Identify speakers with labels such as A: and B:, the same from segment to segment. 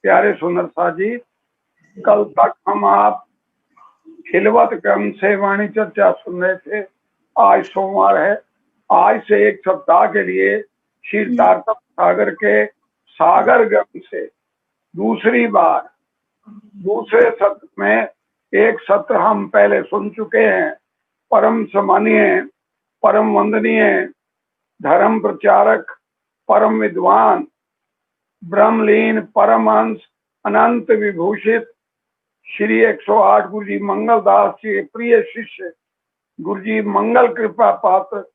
A: प्यारे सुंदर शाह जी, कल तक हम आप खिलवत क्रम से वाणी चर्चा सुन रहे थे। आज सोमवार है। आज से एक सप्ताह के लिए श्री तारतम सागर के सागर ग्रंथ से दूसरी बार दूसरे सत्र में एक सत्र हम पहले सुन चुके हैं। परम सम्मानीय, परम वंदनीय, धर्म प्रचारक, परम विद्वान, ब्रह्मलीन, परमहंस, अनंत विभूषित श्री 108 गुरु जी मंगलदास जी के प्रिय शिष्य गुरु जी मंगल कृपा पात्र,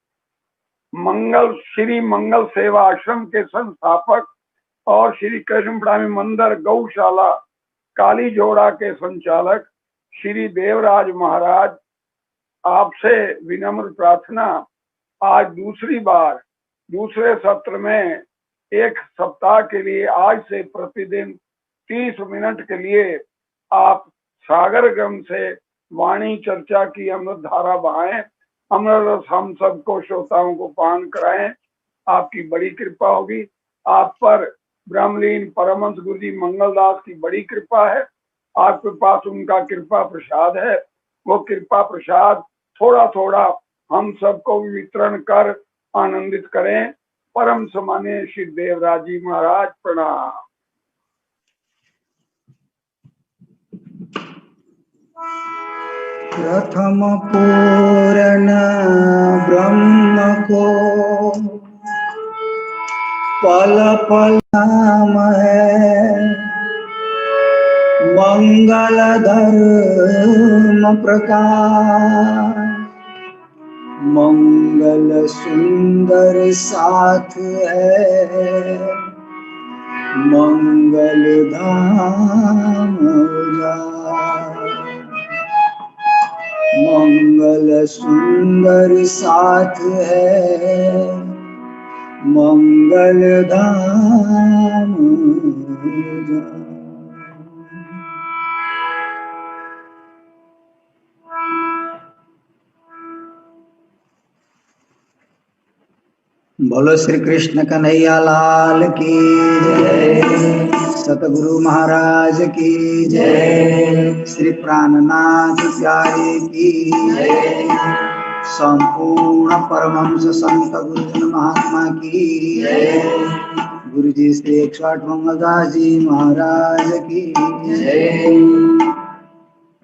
A: मंगल श्री मंगल सेवा आश्रम के संस्थापक और श्री कृष्ण प्रेमी मंदिर गौशाला काली जोड़ा के संचालक श्री देवराज महाराज, आपसे विनम्र प्रार्थना, आज दूसरी बार दूसरे सत्र में एक सप्ताह के लिए आज से प्रतिदिन 30 मिनट के लिए आप सागर ग्रंथ से वाणी चर्चा की अमृत धारा बहाएं, अमृत रस हम सबको श्रोताओं को पान कराएं। आपकी बड़ी कृपा होगी। आप पर ब्रह्मलीन परमहंस गुरु जी मंगलदास की बड़ी कृपा है। आपके पास उनका कृपा प्रसाद है। वो कृपा प्रसाद थोड़ा थोड़ा हम सबको वितरण कर आनंदित करें। परम सम्मानीय श्री देवराज जी महाराज, प्रणाम।
B: प्रथम पूर्ण ब्रह्म को पल पल नाम है, मंगल धर्म प्रकार, मंगल सुंदर साथ है, मंगल धाम मंगल सुंदर साथ है, मंगल धाम। बोलो श्री कृष्ण कन्हैया लाल की जय, सतगुरु महाराज की जय, श्री प्राणनाथ प्यारे की जय, संपूर्ण परमहंस संत गुरुजन महात्मा की जय, गुरु जी श्री 108 मंगलदास जी महाराज की जय।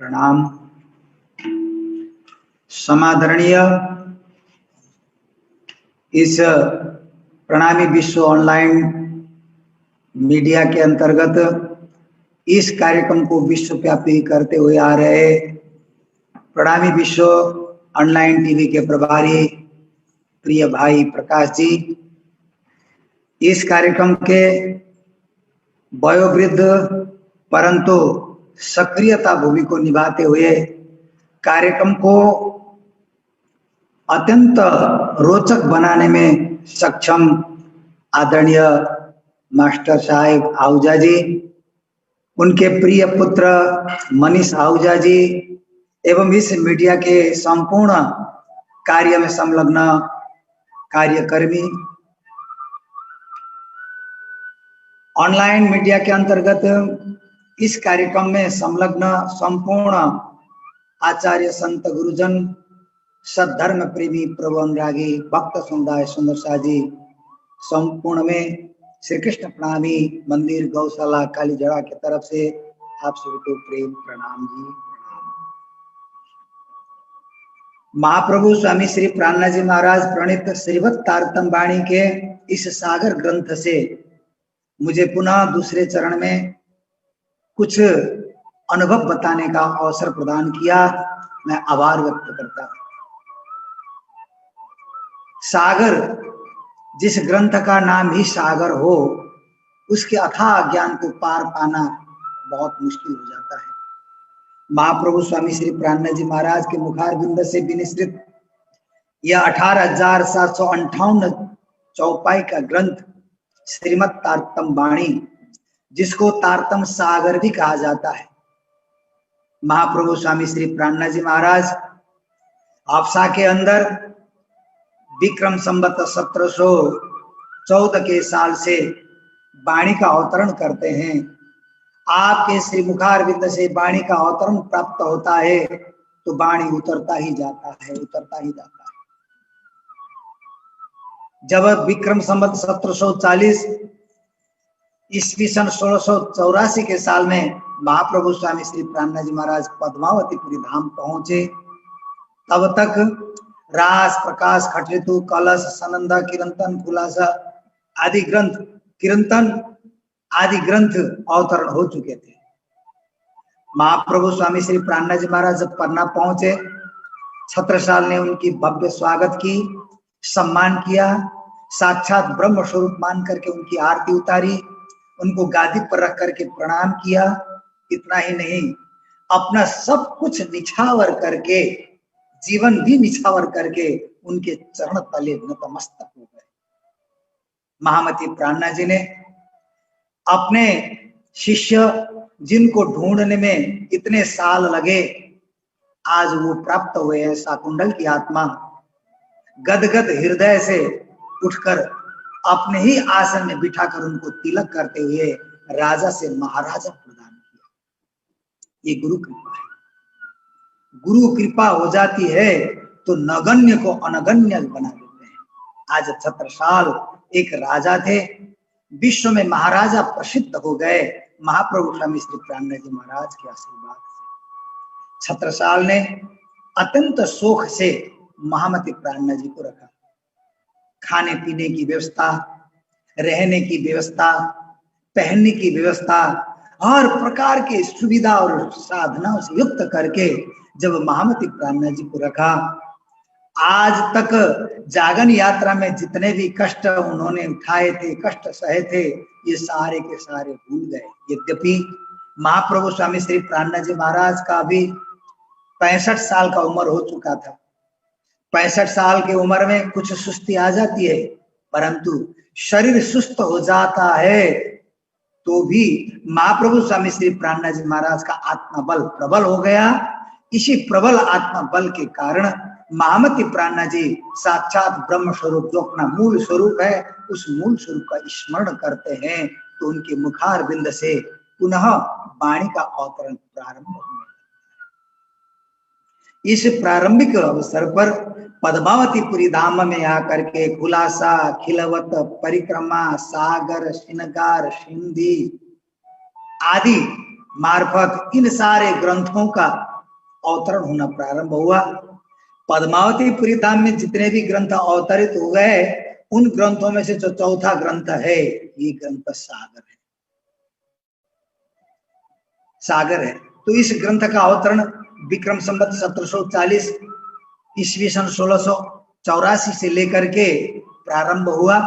B: प्रणाम। समादरणीय इस प्रणामी विश्व ऑनलाइन मीडिया के अंतर्गत इस कार्यक्रम को विश्वव्यापी करते हुए आ रहे प्रणामी विश्व ऑनलाइन टीवी के प्रभारी प्रिय भाई प्रकाश जी, इस कार्यक्रम के वयोवृद्ध परंतु सक्रियता भूमिका को निभाते हुए कार्यक्रम को अत्यंत रोचक बनाने में सक्षम आदरणीय मास्टर साहेब आहूजा जी, उनके प्रिय पुत्र मनीष आहूजा जी एवं इस मीडिया के संपूर्ण कार्य में संलग्न कार्यकर्मी, ऑनलाइन मीडिया के अंतर्गत इस कार्यक्रम में संलग्न संपूर्ण आचार्य संत गुरुजन, सद्धर्म प्रेमी प्रभु अनुरागी भक्त समुदाय सुंदर शाह जी, संपूर्ण में श्री कृष्ण प्रणामी मंदिर गौशाला काली जड़ा की तरफ से आप सभी को प्रेम प्रणाम जी, प्रणाम। महाप्रभु स्वामी श्री प्राणनाथ जी महाराज प्रणीत श्रीवत तारतम वाणी के इस सागर ग्रंथ से मुझे पुनः दूसरे चरण में कुछ अनुभव बताने का अवसर प्रदान किया। मैं आभार व्यक्त करता हूं। सागर, जिस ग्रंथ का नाम ही सागर हो, उसके अथाह ज्ञान को पार पाना बहुत मुश्किल हो जाता है। महाप्रभु स्वामी श्री प्राणनाथ जी महाराज के मुखारबिंद से विनिश्रित यह 18,758 चौपाई का ग्रंथ श्रीमद तारतम वाणी, जिसको तारतम सागर भी कहा जाता है, महाप्रभु स्वामी श्री प्राणनाथ जी महाराज आपसा के अंदर विक्रम संवत 1714 के साल से वाणी का अवतरण करते हैं आपके श्री मुखारविंद से वाणी का अवतरण प्राप्त होता है तो वाणी उतरता ही जाता है, उतरता ही जाता है। जब विक्रम संवत 1740 ईस्वी सन 1684 के साल में महाप्रभु स्वामी श्री प्राणनाथ जी महाराज पद्मावतीपुरी धाम पहुंचे, तब तक रास, प्रकाश, खटऋतु, कलश, सनंदा, किरंतन, खुलासा आदि ग्रंथ, किरंतन आदि ग्रंथ अवतरण हो चुके थे। महाप्रभु स्वामी श्री प्राणनाथ जी महाराज जब पन्ना पहुंचे, छत्रसाल ने उनकी भव्य स्वागत की, सम्मान किया, साक्षात ब्रह्म स्वरूप मान करके उनकी आरती उतारी, उनको गादी पर रख करके प्रणाम किया। इतना ही नहीं, अपना सब कुछ निछावर करके, जीवन भी निछावर करके उनके चरण तले नतमस्तक हो गए। महामती प्राणनाथ जी ने अपने शिष्य जिनको ढूंढने में इतने साल लगे, आज वो प्राप्त हुए हैं। शाकुंतल की आत्मा गदगद हृदय से उठकर अपने ही आसन में बिठाकर उनको तिलक करते हुए राजा से महाराजा प्रदान किया। ये गुरु कृपा है। गुरु कृपा हो जाती है तो नगण्य को अनगण्य बना देते हैं। आज छत्रसाल एक राजा थे, विश्व में महाराजा प्रसिद्ध हो गए महाप्रभु स्वामी श्री प्राणनाथ जी महाराज के आशीर्वाद से। छत्रसाल ने अत्यंत शोक से महामती प्राणनाथ जी को रखा। खाने पीने की व्यवस्था, रहने की व्यवस्था, पहनने की व्यवस्था, हर प्रकार की सुविधा और साधनाओं से युक्त करके जब महामती प्राणनाथ जी को रखा, आज तक जागन यात्रा में जितने भी कष्ट उन्होंने उठाए थे, कष्ट सहे थे, ये सारे के सारे भूल गए। यद्यपि महाप्रभु स्वामी श्री प्राणनाथ जी महाराज का भी 65 साल का उम्र हो चुका था। 65 साल की उम्र में कुछ सुस्ती आ जाती है, परंतु शरीर सुस्त हो जाता है तो भी महाप्रभु स्वामी श्री प्राणनाथ जी महाराज का आत्मा बल प्रबल हो गया। इसी प्रबल आत्मा बल के कारण महामती प्राणनाथ जी साक्षात ब्रह्म स्वरूप, जो अपना मूल स्वरूप है, उस मूल स्वरूप का स्मरण करते हैं तो उनके मुखारविंद से पुनः वाणी का अवतरण प्रारंभ होने। इस प्रारंभिक अवसर पर पद्मावतीपुरी धाम में आकर के खुलासा, खिलवत, परिक्रमा, सागर, श्रृंगार, सिंधी आदि मार्फत इन सारे ग्रंथों का अवतरण होना प्रारंभ हुआ। पद्मावतीपुरी धाम में जितने भी ग्रंथ अवतरित हो गए, उन ग्रंथों में से जो चौथा ग्रंथ है, ये ग्रंथ सागर है। सागर है। तो इस ग्रंथ का अवतरण विक्रम संवत 1740 ईस्वी सन 1684 से लेकर के प्रारंभ हुआ।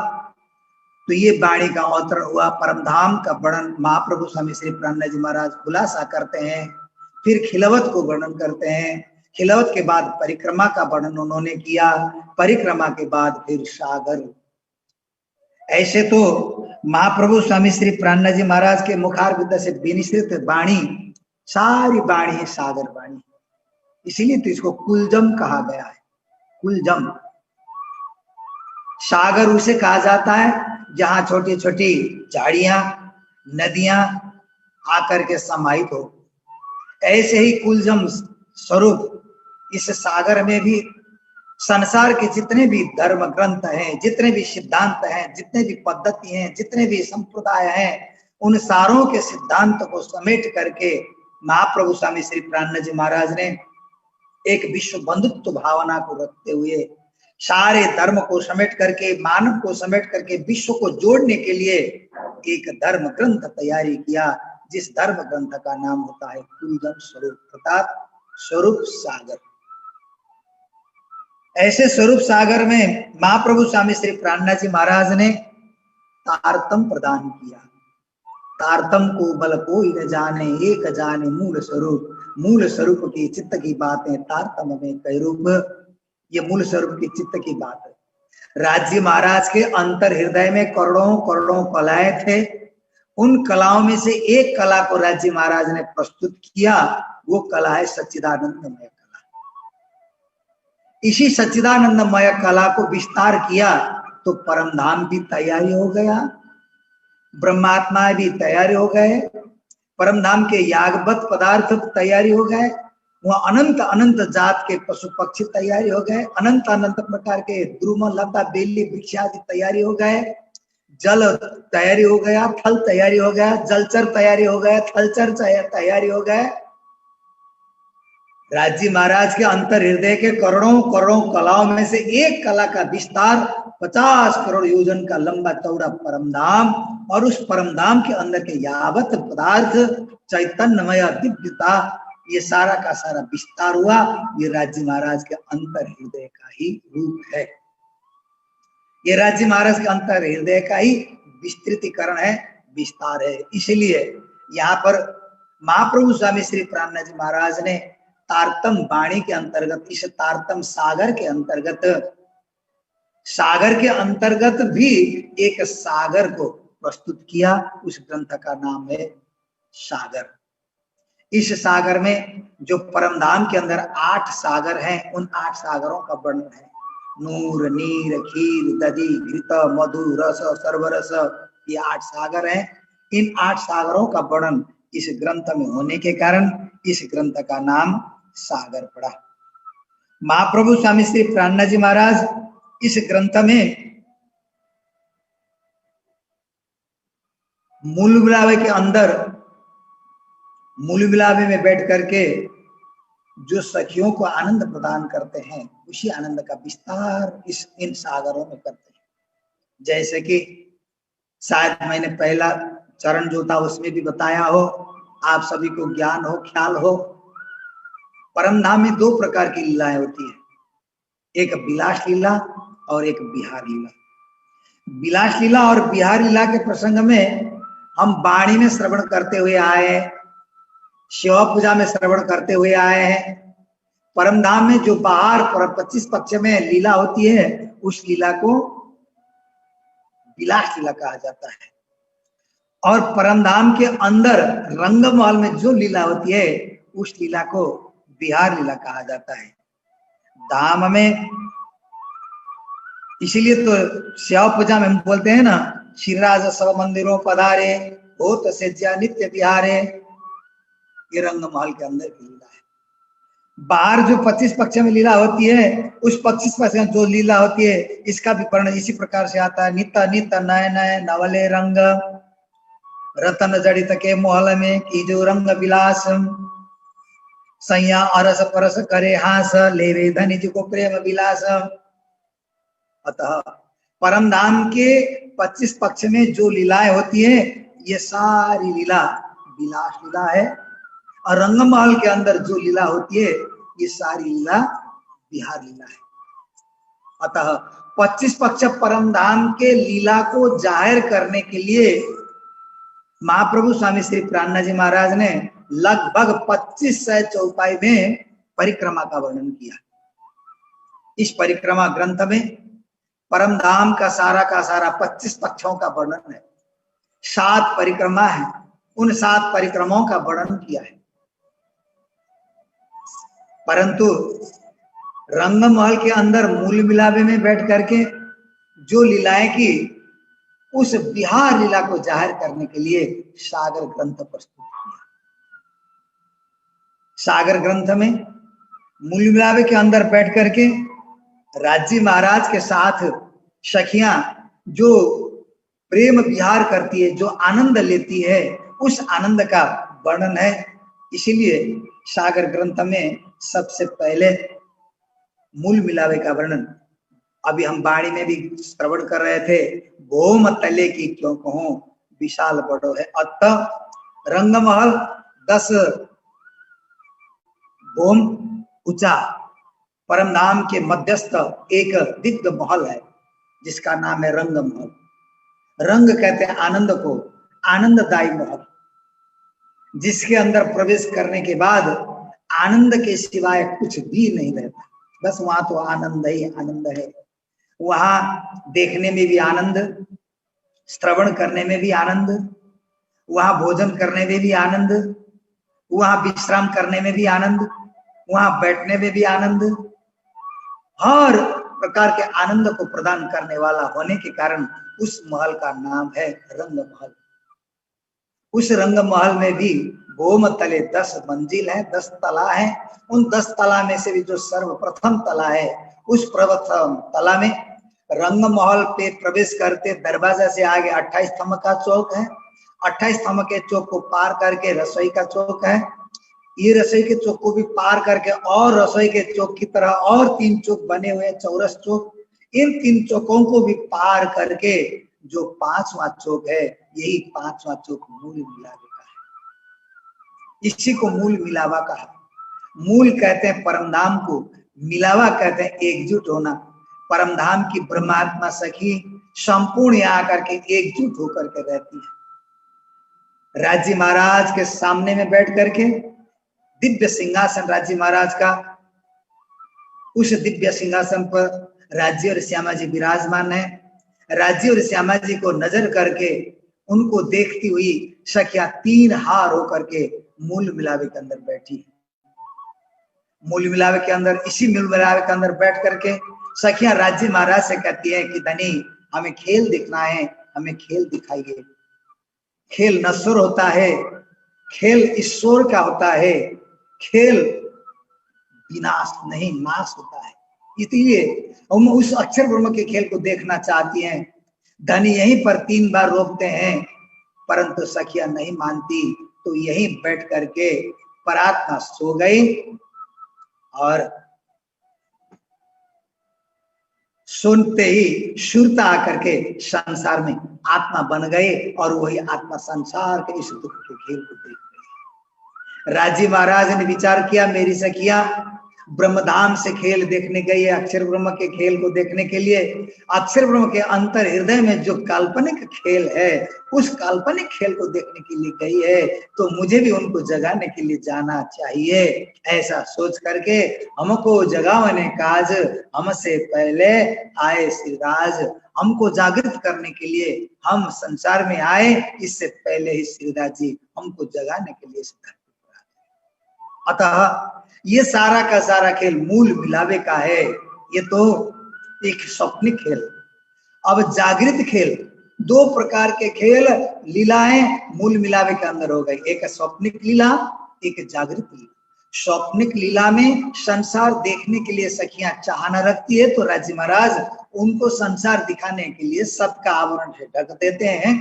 B: तो ये वाणी का अवतरण हुआ। परम धाम का वर्णन महाप्रभु स्वामी श्री प्राणनाथ जी महाराज खुलासा करते हैं, फिर खिलवत को वर्णन करते हैं, खिलवत के बाद परिक्रमा का वर्णन उन्होंने किया, परिक्रमा के बाद फिर सागर। ऐसे तो महाप्रभु स्वामी श्री प्राणनाथ जी महाराज के मुखारविंद से विनिश्रित वाणी, सारी वाणी है सागर वाणी। इसीलिए तो इसको कुलजम कहा गया है। कुलजम सागर उसे कहा जाता है जहां छोटी छोटी झाड़ियां, नदियां आकर के समाहित हो। ऐसे ही कुलजम स्वरूप इस सागर में भी संसार के जितने भी धर्म ग्रंथ हैं, जितने भी सिद्धांत हैं, जितने भी पद्धति हैं, जितने भी संप्रदाय हैं, उन सारों के सिद्धांत को समेट करके महाप्रभु स्वामी श्री प्राणनाथ जी महाराज ने एक विश्व बंधुत्व भावना को रखते हुए सारे धर्म को समेट करके, मानव को समेट करके विश्व को जोड़ने के लिए एक धर्म ग्रंथ तैयारी किया, जिस धर्म ग्रंथ का नाम होता है कुलजम स्वरूप, अर्थात स्वरूप सागर। ऐसे स्वरूप सागर में महाप्रभु स्वामी श्री प्राणनाथ जी महाराज ने तारतम प्रदान किया। तारतम को बल कोई न जाने, एक जाने मूल स्वरूप। मूल स्वरूप की चित्त की बातें तारतम में कई रूप। ये मूल स्वरूप की चित्त की बात है। राज्य महाराज के अंतर हृदय में करोड़ों करोड़ों कलाएं थे। उन कलाओं में से एक कला को राज्य महाराज ने प्रस्तुत किया, वो कला है सच्चिदानंदमय कला। इसी सच्चिदानंदमय कला को विस्तार किया तो परमधाम की तैयारी हो गया, ब्रह्मात्मा भी तैयार हो गए, परम धाम के यागवत पदार्थ तैयारी हो गए, वहां अनंत अनंत जात के पशु पक्षी तैयारी हो गए, अनंत अनंत प्रकार के द्रुम लता बेली वृक्ष आदि तैयारी हो गए, जल तैयारी हो गया, थल तैयारी हो गया, जलचर तैयारी हो गया, थलचर तैयारी हो गए। राजी महाराज के अंतर हृदय के करोड़ों करोड़ों कलाओं में से एक कला का विस्तार 50 करोड़ योजन का लंबा चौड़ा परमधाम, और उस परमधाम के अंदर के यावत पदार्थ चैतन्यमय दिव्यता, ये सारा का सारा विस्तार हुआ। ये राजी महाराज के अंतर हृदय का ही रूप है, ये राजी महाराज के अंतर हृदय का ही विस्तृतीकरण है, विस्तार है। इसलिए यहाँ पर महाप्रभु स्वामी श्री प्राणनाथ जी महाराज ने तारतम वाणी के अंतर्गत, इस तारतम सागर के अंतर्गत भी एक सागर को प्रस्तुत किया। उस ग्रंथ का नाम है सागर। इस सागर में जो परमधाम के अंदर 8 सागर हैं, उन 8 सागरों का वर्णन है। नूर, नीर, खीर, दधि, घृत, मधु, रस, सर्वरस, ये 8 सागर हैं। इन 8 सागरों का वर्णन इस ग्रंथ में होने के कारण इस ग्रंथ का नाम सागर पड़ा। महाप्रभु स्वामी श्री प्राणनाथ जी महाराज इस ग्रंथ में मूल विलावे के अंदर, मूल विलावे में बैठ करके जो सखियों को आनंद प्रदान करते हैं, उसी आनंद का विस्तार इन सागरों में करते हैं। जैसे कि शायद मैंने पहला चरण जो था उसमें भी बताया हो, आप सभी को ज्ञान हो, ख्याल हो, परमधाम में 2 प्रकार की लीलाएं होती है, एक विलास लीला और एक बिहार लीला। विलास लीला और बिहार लीला के प्रसंग में हम वाणी में श्रवण करते हुए आए हैं, शिव पूजा में श्रवण करते हुए आए हैं। परमधाम में जो बाहर 25 पक्ष में लीला होती है, उस लीला को विलास लीला कहा जाता है। और परमधाम के अंदर रंगमहल में जो लीला होती है, उस लीला को बिहार लीला कहा जाता है। धाम में इसीलिए तो शिव पूजा में हम बोलते हैं ना, श्रीराज सब मंदिरों पधारे, होत सेज्या नित्य बिहारे। ये रंगमहल के अंदर की लीला है। बाहर जो 25 पक्ष में लीला होती है, उस 25 पक्ष में जो लीला होती है, इसका भी वर्णन इसी प्रकार से आता है। नित नित नय नय नवले रंग, रतन जड़ित के मोहल में की जो रंग विलास, सैया अरस परस करे हास, लेवे धनि जी को प्रेम विलास। अतः परमधाम के 25 पक्ष में जो लीलाएं होती है, ये सारी लीला विलास लीला है। और रंगमहल के अंदर जो लीला होती है, ये सारी लीला बिहार लीला है। अतः 25 पक्ष परमधाम के लीला को जाहिर करने के लिए महाप्रभु स्वामी श्री प्राणनाथ जी महाराज ने लगभग 2500 चौपाई में परिक्रमा का वर्णन किया। इस परिक्रमा ग्रंथ में परमधाम का सारा 25 पक्षों का वर्णन है। 7 परिक्रमा है, उन 7 परिक्रमाओं का वर्णन किया है। परंतु रंगमहल के अंदर मूल मिलावे में बैठ करके जो लीलाएं की, उस बिहार लीला को जाहिर करने के लिए सागर ग्रंथ प्रस्तुत किया। सागर ग्रंथ में मूल मिलावे के अंदर बैठ करके राजी महाराज के साथ सखियां जो प्रेम विहार करती है, जो आनंद लेती है, उस आनंद का वर्णन है। इसीलिए सागर ग्रंथ में सबसे पहले मूल मिलावे का वर्णन, अभी हम वाणी में भी श्रवण कर रहे थे, भोम तले की क्यों कहूं विशाल बड़ो है। अतः रंगमहल 10 भोम ऊंचा परमधाम के मध्यस्थ एक दिव्य महल है, जिसका नाम है रंगमहल। रंग कहते हैं आनंद को, आनंददायी महल, जिसके अंदर प्रवेश करने के बाद आनंद के सिवाय कुछ भी नहीं रहता। बस वहां तो आनंद ही आनंद है। वहां देखने में भी आनंद, श्रवण करने में भी आनंद, वहां भोजन करने में भी आनंद, वहां विश्राम करने में भी आनंद, वहां बैठने में भी आनंद, हर प्रकार के आनंद को प्रदान करने वाला होने के कारण उस महल का नाम है रंग महल। उस रंग महल में भी भूम तले 10 मंजिल है, 10 तला है। उन 10 तला में से भी जो सर्वप्रथम तला है, उस प्रथम तला में रंग महल पे प्रवेश करते दरवाजा से आगे 28 स्तंभ का चौक है। 28 स्तंभ के चौक को पार करके रसोई का चौक है। ये रसोई के चौक को भी पार करके और रसोई के चौक की तरह और 3 चौक बने हुए हैं, चौरस चौक। इन 3 चौकों को भी पार करके जो 5वां चौक है, यही 5वां चौक मूल मिलावे का है। इसी को मूल मिलावा कहा। मूल कहते हैं परमधाम को, मिलावा कहते हैं एकजुट होना। परमधाम की ब्रह्मात्मा सखी संपूर्ण यहाँ आकर के एकजुट होकर के रहती है। राज्य महाराज के सामने में बैठ करके दिव्य सिंहासन राज्य महाराज का, उस दिव्य सिंहासन पर राज्य और श्यामा जी विराजमान है। राज्य और श्यामा जी को नजर करके उनको देखती हुई सखिया 3 हार होकर के मूल मिलावे के अंदर बैठी। मूल मिलावे के अंदर, इसी मूल मिलावे के अंदर बैठ करके सखिया राज्य महाराज से कहती है कि धनी हमें खेल दिखना है, हमें खेल दिखाइए। खेल नश्वर होता है, खेल ईश्वर का होता है, खेल विनाश नहीं नाश होता है। इसलिए हम उस अक्षर ब्रह्म के खेल को देखना चाहती हैं। धनी यहीं पर 3 बार रोकते हैं, परंतु सखिया नहीं मानती, तो यहीं बैठ करके परात्मा सो गई और सुनते ही शुरता आकर के संसार में आत्मा बन गए और वही आत्मा संसार के इस दुख के खेल को देख गई। राजी महाराज ने विचार किया, मेरी सखिया ब्रह्मधाम से खेल देखने गई है, अक्षर ब्रह्म के खेल को देखने के लिए। अक्षर ब्रह्म के अंतर हृदय में जो काल्पनिक खेल है, उस काल्पनिक खेल को देखने के लिए गई है, तो मुझे भी उनको जगाने के लिए जाना चाहिए। ऐसा सोच करके हमको जगावने काज हमसे पहले आए श्रीराज। हमको जागृत करने के लिए हम संसार में आए, इससे पहले ही श्रीराज जी हमको जगाने के लिए अतः ये सारा का सारा खेल मूल मिलावे का है। ये तो एक स्वप्निक खेल। अब जागृत खेल, 2 प्रकार के खेल लीलाएं मूल मिलावे के अंदर हो गई। एक स्वप्निक लीला, एक जागृत लीला। स्वप्निक लीला में संसार देखने के लिए सखियां चाहना रखती है, तो राज्य महाराज उनको संसार दिखाने के लिए सबका आवरण से ढक देते हैं।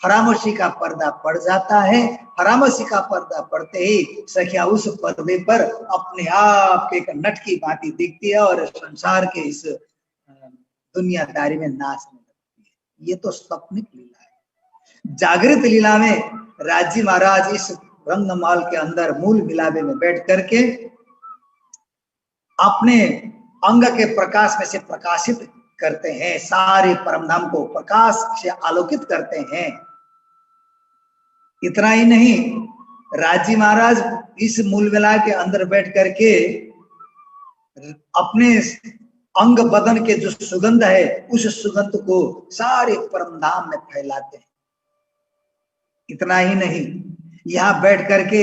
B: फरामोशी का पर्दा पड़ जाता है। फरामोशी का पर्दा पड़ते ही सखिया उस पर्दे पर अपने आप एक नट की भांति दिखती है और संसार के इस दुनियादारी में नाचने लगती है। ये तो स्वप्निक लीला है। जागृत लीला में राज्य महाराज इस रंगमहल के अंदर मूल मिलावे में बैठ करके अपने अंग के प्रकाश में से प्रकाशित करते हैं, सारे परमधाम को प्रकाश से आलोकित करते हैं। इतना ही नहीं, राज्य महाराज इस मूल मिला के अंदर बैठ करके अपने अंग बदन के जो सुगंध है, उस सुगंध को सारे परमधाम में फैलाते हैं। इतना ही नहीं, यहाँ बैठ करके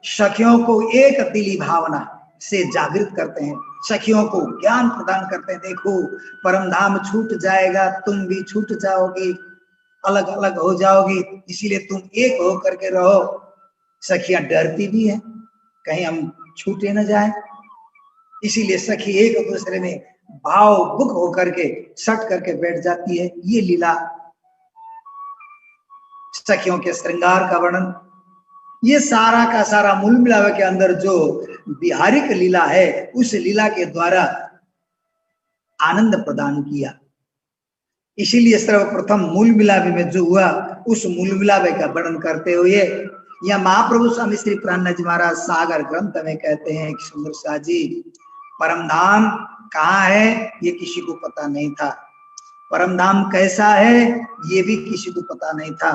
B: सखियों को एक दिली भावना से जागृत करते हैं, सखियों को ज्ञान प्रदान करते हैं। देखो परमधाम छूट जाएगा, तुम भी छूट जाओगी, अलग अलग हो जाओगी, इसीलिए तुम एक हो करके रहो। सखियां डरती भी है कहीं हम छूटे न जाए, इसीलिए सखी एक दूसरे में भावुक होकर के सट करके बैठ जाती है। ये लीला सखियों के श्रृंगार का वर्णन, ये सारा का सारा मूल मिलावे के अंदर जो बिहारिक लीला है, उस लीला के द्वारा आनंद प्रदान किया। इसीलिए सर्वप्रथम मूल मिलावे में जो हुआ, उस मूल मिलावे का वर्णन करते हुए यह महाप्रभु स्वामी श्री प्राणनाथ जी महाराज सागर ग्रंथ में कहते हैं कि सुंदर शाह जी, परमधाम कहाँ है ये किसी को पता नहीं था, परमधाम कैसा है ये भी किसी को पता नहीं था,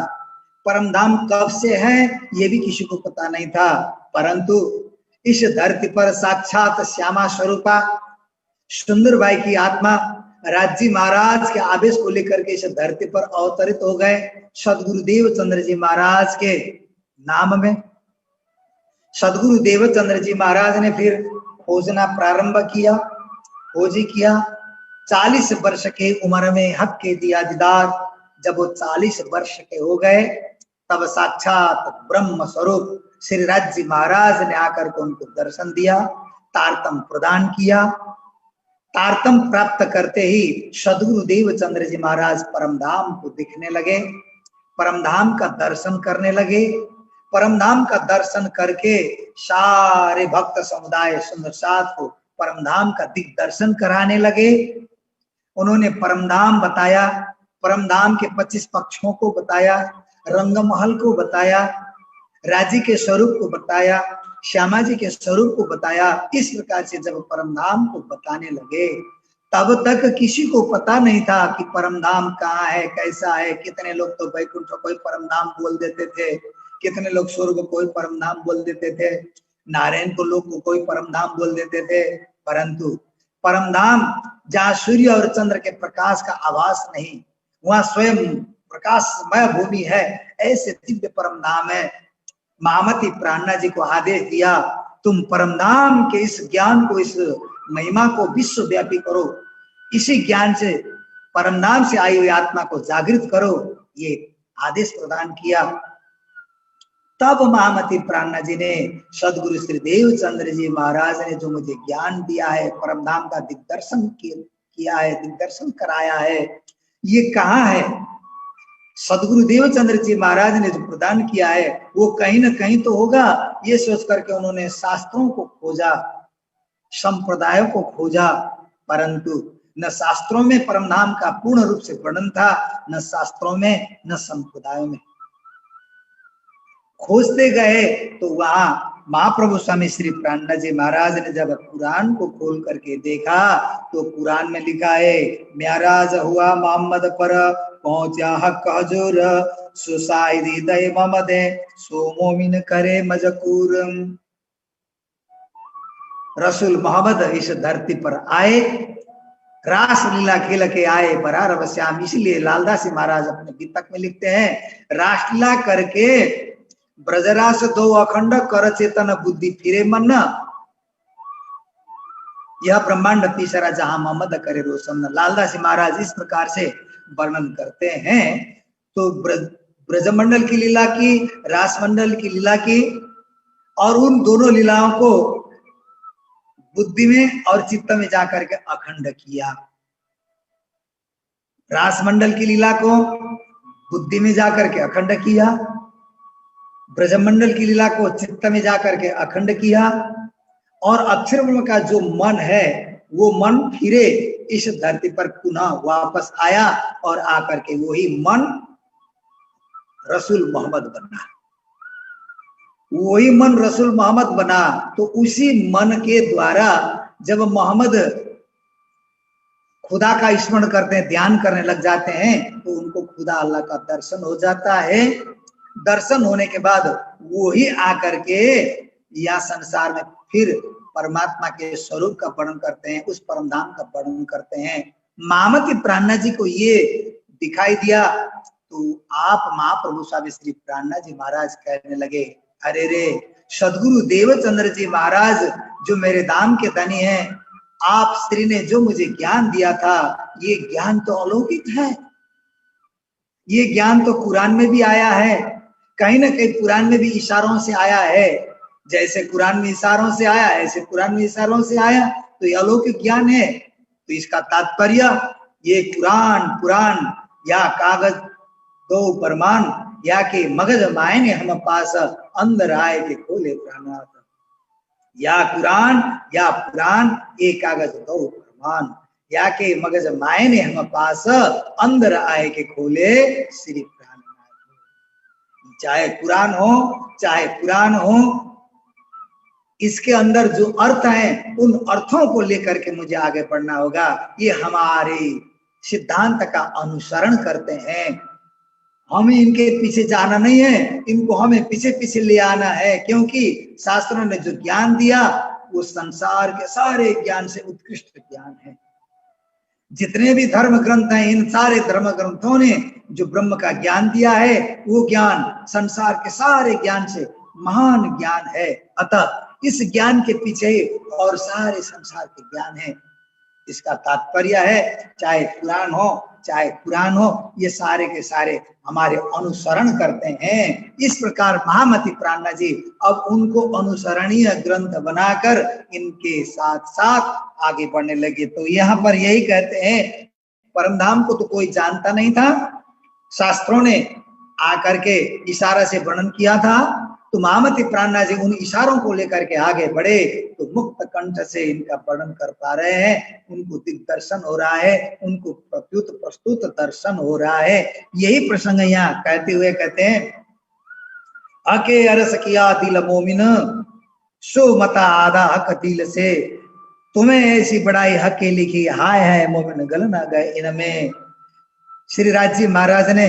B: परमधाम कब से है ये भी किसी को पता नहीं था, परंतु इस धरती पर साक्षात श्यामा स्वरूपा सुंदरबाई की आत्मा राज्य महाराज के आदेश को लेकर के इस धरती पर अवतरित हो गए। सदगुरु देवचंद्र जी महाराज के नाम में सदगुरु देवचंद्र जी महाराज ने फिर खोजना प्रारंभ किया, खोजी किया। 40 वर्ष के उम्र में हक के दिया दीदार, जब वो 40 वर्ष के हो गए तब साक्षात ब्रह्म स्वरूप श्री राज्य महाराज ने आकर के उनको दर्शन दिया, तारतम प्रदान किया। तारतम प्राप्त करते ही सदगुरु देवचंद्र जी महाराज परमधाम को दिखने लगे, परमधाम का दर्शन करने लगे। परमधाम का दर्शन करके सारे भक्त समुदाय सुंदर साथ को परमधाम का दिग् दर्शन कराने लगे। उन्होंने परमधाम बताया, परमधाम के 25 पक्षों को बताया, रंगमहल को बताया, राजी के स्वरूप को बताया, श्यामा जी के स्वरूप को बताया। इस प्रकार से जब परमधाम को बताने लगे, तब तक किसी को पता नहीं था कि परमधाम कहाँ है, कैसा है। कितने लोग तो वैकुंठ कोई परमधाम बोल देते थे, कितने लोग स्वर्ग को कोई परमधाम बोल देते थे, नारायण को लोग को कोई परमधाम बोल देते थे। परंतु परमधाम जहाँ सूर्य और चंद्र के प्रकाश का आभास नहीं, वहां स्वयं प्रकाशमय भूमि है, ऐसे दिव्य परमधाम है। महामती प्राणना जी को आदेश दिया, तुम परमधाम के इस ज्ञान को, इस महिमा को विश्वव्यापी करो, इसी ज्ञान से परमधाम से आई हुई आत्मा को जागृत करो, ये आदेश प्रदान किया। तब महामती प्राणना जी ने सदगुरु श्री देवचंद्र जी महाराज ने जो मुझे ज्ञान दिया है, परमधाम का दिग्दर्शन किया है, दिग्दर्शन कराया है, ये कहाँ है। सदगुरु देवचंद्र जी महाराज ने जो प्रदान किया है वो कहीं ना कहीं तो होगा, ये सोच करके उन्होंने शास्त्रों को खोजा, संप्रदायों को खोजा, परंतु न शास्त्रों में परमधाम का पूर्ण रूप से वर्णन था, न शास्त्रों में, न संप्रदायों में। खोजते गए तो वहां महाप्रभु स्वामी श्री प्राणना जी महाराज ने जब कुरान को खोल करके देखा तो कुरान में लिखा है, म्याराज हुआ मोहम्मद पर पहुंचा हक हजूर, सुसाइदी दे ममदे सो मोमिन करे मजकूर। रसूल मोहम्मद इस धरती पर आए, रास लीला खेल के आए, बरार अवश्याम। इसलिए लालदास महाराज अपने गीतक में लिखते हैं, रासलीला करके ब्रजरास दो अखंड कर चेतन बुद्धि फिरे मन, यह ब्रह्मांड तीसरा जहां मोहम्मद करे रोशन। लालदास महाराज इस प्रकार से वर्णन करते हैं। तो ब्रजमंडल की लीला की, रास मंडल की लीला की, और उन दोनों लीलाओं को बुद्धि में और चित्त में जाकर के अखंड किया। रास मंडल की लीला को बुद्धि में जाकर के अखंड किया, ब्रजमंडल की लीला को चित्त में जाकर के अखंड किया, और अक्षर ब्रह्म का जो मन है वो मन फिरे इस धरती पर पुनः वापस आया, और आकर के वही मन रसूल मोहम्मद बना। वही मन रसूल मोहम्मद बना। तो उसी मन के द्वारा जब मोहम्मद खुदा का स्मरण करते हैं, ध्यान करने लग जाते हैं, तो उनको खुदा अल्लाह का दर्शन हो जाता है। दर्शन होने के बाद वही आकर के या संसार में फिर परमात्मा के स्वरूप का वर्णन करते हैं, उस परमधाम का वर्णन करते हैं। महामती प्राणना जी को ये दिखाई दिया तो आप महाप्रभु स्वामी श्री प्राणना जी महाराज कहने लगे, अरे रे सदगुरु देवचंद्र जी महाराज जो मेरे धाम के धनी हैं, आप श्री ने जो मुझे ज्ञान दिया था, ये ज्ञान तो अलौकिक है, ये ज्ञान तो कुरान में भी आया है, कहीं ना कहीं कुरान में भी इशारों से आया है। जैसे कुरान में इशारों से आया, ऐसे कुरान में इशारों से आया, तो ये अलौकिक ज्ञान है। तो इसका तात्पर्य ये पुराण या कागज दो प्रमाण, या के मगज मायने हम पास अंदर आए के खोले प्राणात, या पुराण एक कागज दो प्रमाण, या के मगज मायने हम पास अंदर आए के खोले श्री प्राणनाथ। चाहे कुरान हो चाहे पुराण हो, इसके अंदर जो अर्थ है उन अर्थों को लेकर के मुझे आगे बढ़ना होगा। ये हमारे सिद्धांत का अनुसरण करते हैं, हमें इनके पीछे जाना नहीं है, इनको हमें पीछे पीछे ले आना है, क्योंकि शास्त्रों ने जो ज्ञान दिया वो संसार के सारे ज्ञान से उत्कृष्ट ज्ञान है। जितने भी धर्म ग्रंथ हैं, इन सारे धर्म ग्रंथों ने जो ब्रह्म का ज्ञान दिया है वो ज्ञान संसार के सारे ज्ञान से महान ज्ञान है। अतः इस ज्ञान के पीछे और सारे संसार के ज्ञान है। इसका तात्पर्य है चाहे पुराण हो चाहे पुराण हो, ये सारे के सारे हमारे अनुसरण करते हैं। इस प्रकार महामती प्राणनाथ जी अब उनको अनुसरणीय ग्रंथ बनाकर इनके साथ साथ आगे बढ़ने लगे। तो यहाँ पर यही कहते हैं, परमधाम को तो कोई जानता नहीं था, शास्त्रों ने आकर के इशारा से वर्णन किया था, तो महामती प्राणनाथ जी उन इशारों को लेकर के आगे बढ़े, तो मुक्त कंठ से इनका वर्णन कर पा रहे हैं, उनको दिव्य दर्शन हो रहा है, उनको प्रस्तुत दर्शन हो रहा है। यही प्रसंग यहाँ कहते हुए कहते हैं, हके अरस किया दिल मोमिन, सो मता आधा हक दिल से, तुम्हें ऐसी बड़ाई हके लिखी, हाय हाय मोमिन गल ना गए इनमें। श्री राज जी महाराज ने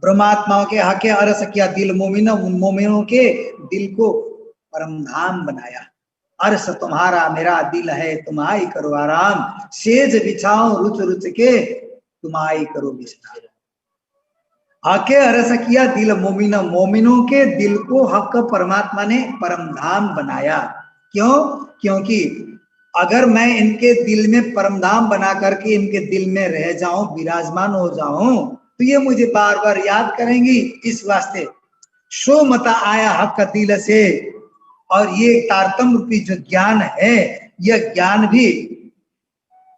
B: ब्रह्मात्माओं के हके अरस किया दिल मोमिन, उन मोमिनों के दिल को परमधाम बनाया। अरस तुम्हारा मेरा दिल है, तुम आई करो आराम, सेज बिछाओ रुच रुच के, तुम आई करो विश्राम। हके अरस किया दिल मोमिन, मोमिनों के दिल को हक परमात्मा ने परमधाम बनाया। क्यों? क्योंकि अगर मैं इनके दिल में परमधाम बना करके इनके दिल में रह जाऊं, विराजमान हो जाऊं, तो ये मुझे बार बार याद करेंगी। इस वास्ते सो मता आया हक दिल से, और ये तारतम्य रूपी जो ज्ञान है, यह ज्ञान भी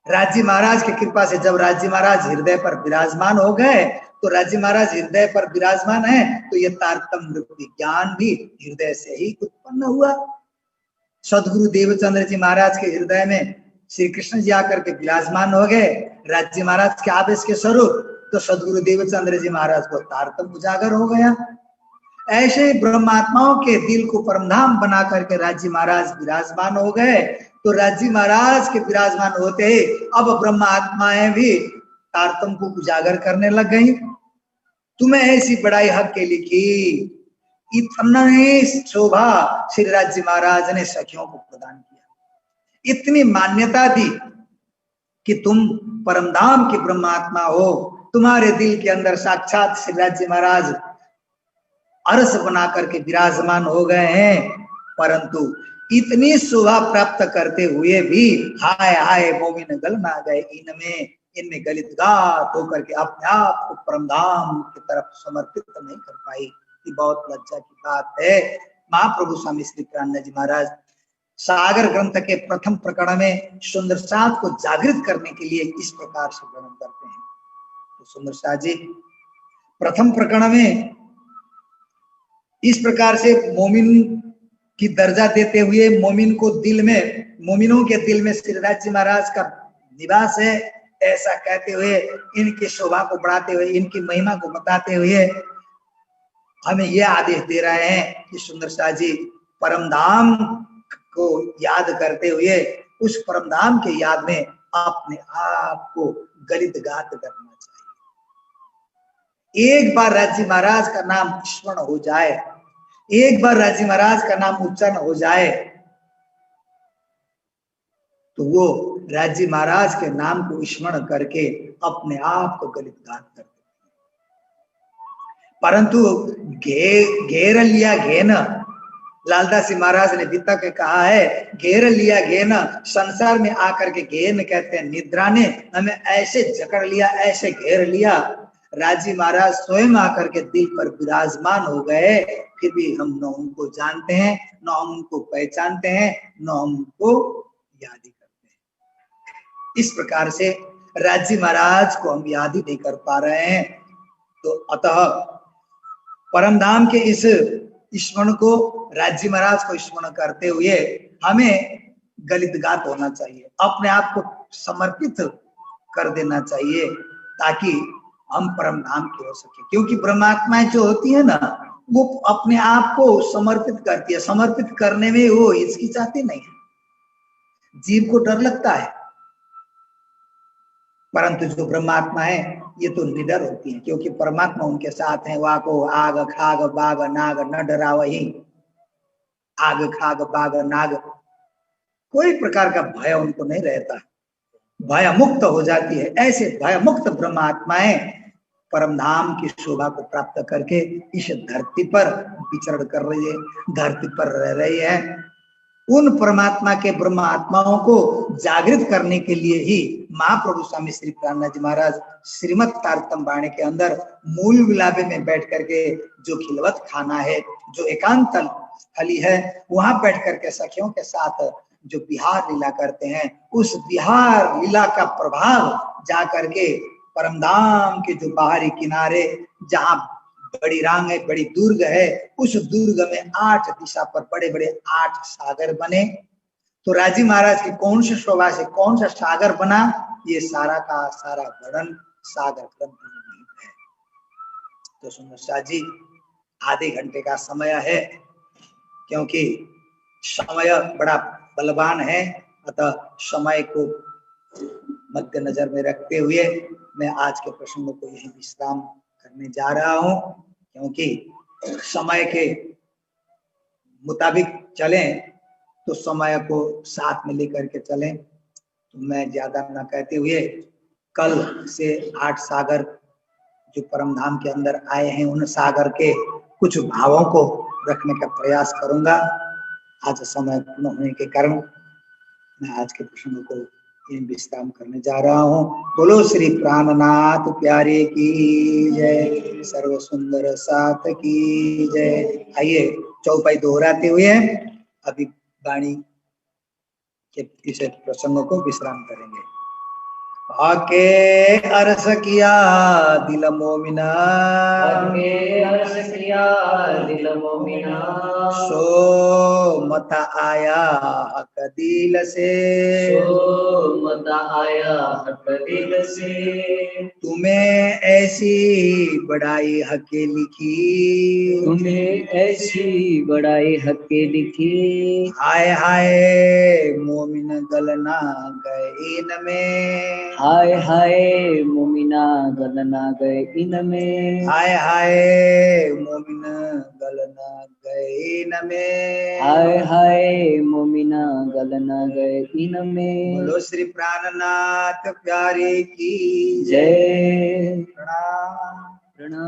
B: राजी महाराज की कृपा से, जब राजी महाराज हृदय पर विराजमान हो गए, तो राजी महाराज हृदय पर विराजमान है, तो यह तारतम्य रूपी ज्ञान भी हृदय से ही उत्पन्न हुआ। सदगुरु देवचंद्र जी महाराज के हृदय में श्री कृष्ण जी आकर के विराजमान हो गए, राजी महाराज के आदेश के स्वरूप, तो सदगुरु देवचंद्र जी महाराज को तारतम्य उजागर हो गया। ऐसे ब्रह्मात्माओं के दिल को परमधाम बना करके राजी महाराज विराजमान हो गए, तो राजी महाराज के विराजमान होते ही अब ब्रह्मात्माएं भी तारतम्य को उजागर करने लग गई। तुम्हें ऐसी बड़ाई हक के लिखी, इतना ही शोभा श्री राज जी महाराज ने सखियों को प्रदान किया, इतनी मान्यता दी कि तुम परमधाम के ब्रह्मात्मा हो, तुम्हारे दिल के अंदर साक्षात श्री राज जी महाराज अरस बना करके विराजमान हो गए हैं। परंतु इतनी शोभा प्राप्त करते हुए भी हाय हाय मोमिन गल ना गए इनमें गलित गात होकर के अपने आप को परमधाम की तरफ समर्पित नहीं कर पाई। ये बहुत लज्जा की बात है। महाप्रभु स्वामी श्री प्राणनाथ जी महाराज सागर ग्रंथ के प्रथम प्रकरण में सुंदर साथ को जागृत करने के लिए इस प्रकार से वर्णन करते हैं। तो सुंदर साथ जी प्रथम प्रकरण में इस प्रकार से मोमिन की दर्जा देते हुए मोमिन को दिल में, मोमिनों के दिल में श्री राज जी महाराज का निवास है, ऐसा कहते हुए इनकी शोभा को बढ़ाते हुए, इनकी महिमा को बताते हुए हमें यह आदेश दे रहे हैं कि सुंदर शाह जी परमधाम को याद करते हुए उस परमधाम के याद में अपने आप को गलित गात करना चाहिए। एक बार राज जी महाराज का नाम स्मरण हो जाए, एक बार राज जी महाराज का नाम उच्चारण हो जाए, तो वो राज जी महाराज के नाम को स्मरण करके अपने आप को गलित गात करते। परंतु घेर लिया घेन, लालदास जी महाराज ने भी तक कहा है, घेर लिया घेन, संसार में आकर के घेन कहते हैं निद्रा ने हमें ऐसे जकड़ लिया, ऐसे घेर लिया। राजी महाराज स्वयं आकर के दिल पर विराजमान हो गए, फिर भी हम न उनको जानते हैं, न हम उनको पहचानते हैं, न हम उनको याद ही करते हैं। इस प्रकार से राजी महाराज को हम याद ही नहीं कर पा रहे हैं। तो अतः परमधाम के इस स्मरण को, राजी महाराज को स्मरण करते हुए हमें गलित गात होना चाहिए, अपने आप को समर्पित कर देना चाहिए, ताकि हम परमधाम के हो सके। क्योंकि ब्रह्मात्माएं जो होती है ना, वो अपने आप को समर्पित करती है, समर्पित करने में वो हिचकिचाती नहीं है, जीव को डर लगता है। परंतु जो ब्रह्मात्मा है ये तो निडर होती है, क्योंकि परमात्मा उनके साथ है। वाको आग खाग बाग नाग न डरा वही, आग खाग बाग नाग, कोई प्रकार का भय उनको नहीं रहता, भय मुक्त हो जाती है। ऐसे भय मुक्त ब्रह्मात्माएं परमधाम की शोभा को प्राप्त करके इस धरती पर विचरण कर रही है, धरती पर रह रही है। उन परमात्मा के ब्रह्म आत्माओं को जागृत करने के लिए ही महाप्रभु स्वामी श्री प्राणनाथ जी महाराज श्रीमद् तारतम वाणी के अंदर मूल विलापे में बैठ करके जो खिलवत खाना है, जो एकांत स्थली है, वहां बैठ करके सखियों के साथ जो बिहार लीला करते हैं, उस बिहार लीला का प्रभाव जा करके परमधाम के जो बाहरी किनारे जहां बड़ी रांग है, बड़ी दुर्ग है, उस दुर्ग में 8 दिशा पर बड़े बड़े 8 सागर बने। तो राजी महाराज की कौन सी शोभा से कौन सा सागर बना, ये सारा का सारा वर्णन सागर ग्रंथ में निहित है। तो सुंदर शाह जी, आधे घंटे का समय है, क्योंकि समय बड़ा बलवान है, अतः समय को मद्देनजर में रखते हुए मैं आज के प्रसंग को यही विश्राम करने जा रहा हूं, क्योंकि समय के मुताबिक चलें तो समय को साथ में लेकर के चलें। तो मैं ज्यादा न कहते हुए कल से 8 सागर जो परमधाम के अंदर आए हैं, उन सागर के कुछ भावों को रखने का प्रयास करूंगा। आज समय पूर्ण होने के कारण मैं आज के प्रसंग को विश्राम करने जा रहा हूँ। बोलो श्री प्राणनाथ प्यारे की जय, सर्व सुंदर साथ की जय। आइए चौपाई दोहराते हुए अभी वाणी के इस प्रसंगों को विश्राम करेंगे। आके अरस किया दिल मोमिना,
C: आके अरस किया दिल मोमिना,
B: सो मता आया हक दिल से,
C: सो मता आया हक दिल से।
B: तुम्हें ऐसी बड़ाई हके लिखी,
C: तुम्हें ऐसी बड़ाई हके लिखी,
B: हाय हाय मोमिन गलना गए इनमें,
C: हाय हाय मोमिना गलना गए इनमें,
B: हाय हाय मोमिन गलना गए इनमें,
C: हाय हाय मोमिना गलना गए इनमें।
B: बोलो श्री प्राणनाथ प्यारे की
C: जय।
B: प्रणाम।
C: प्रणाम।